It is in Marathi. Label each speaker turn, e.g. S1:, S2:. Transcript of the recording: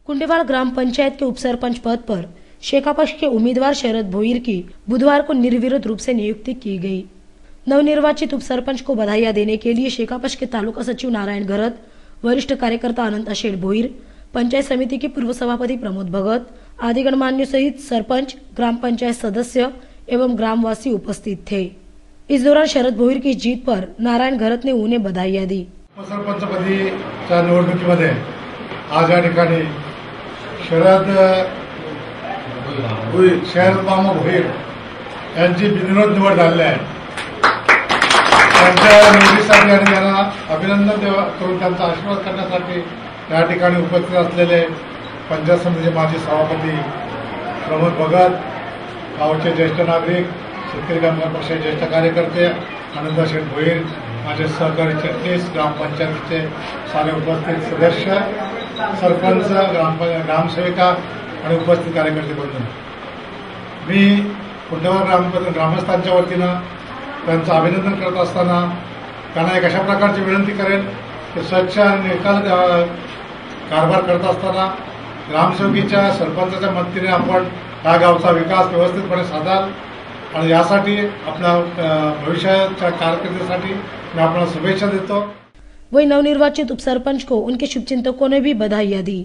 S1: कुंडेवाल ग्राम पंचायत के उपसरपंच पद पर शेकापक्ष के उम्मीदवार शरद भोईर की बुधवार को निर्विरोध रूप से नियुक्ति की गई। नवनिर्वाचित उपसरपंच को बधाइयां देने के लिए शेकापक्ष के तालुका सचिव नारायण घरत, वरिष्ठ कार्यकर्ता अनंत शेठ भोईर, पंचायत समिति के पूर्व सभापति प्रमोद भगत आदि गणमान्यों सहित सरपंच, ग्राम पंचायत सदस्य एवं ग्रामवासी उपस्थित थे। इस दौरान शरद भोईर की जीत पर नारायण घरत ने उन्हें बधाइयां दी।
S2: उपसरपंचपदीच्या निवडणुकीमध्ये आज या ठिकाणी शरद मामा भोईर यांची बिनविरोध निवड झालेली आहे। त्यांच्या निवडीसाठी आणि त्यांना अभिनंदन करून त्यांचा आशीर्वाद करण्यासाठी या ठिकाणी उपस्थित असलेले पंचायत समितीचे माजी सभापती प्रमोद भगत, गावचे ज्येष्ठ नागरिक, शेतकरी कामगार पक्षाचे ज्येष्ठ कार्यकर्ते अनंत शेठ भोईर, माझे सहकारी चिटणीस, ग्रामपंचायतीचे सारे उपस्थित सदस्य, सरपंच, ग्रामसेविका आणि उपस्थित कार्यकर्ते बंधू, मी कुंडेवाल ग्रामस्थांच्या वतीनं त्यांचं अभिनंदन करत असताना त्यांना एक अशा प्रकारची विनंती करेन की स्वच्छ आणि निकाल कारभार करत असताना ग्रामसेवकीच्या, सरपंचाच्या मदतीने आपण या गावचा विकास व्यवस्थितपणे साधाल आणि यासाठी आपल्या भविष्याच्या कारकिर्दीसाठी मैं आपको शुभेच्छा देता हूं।
S1: वही नवनिर्वाचित उपसरपंच को उनके शुभचिंतकों ने भी बधाइयां दी।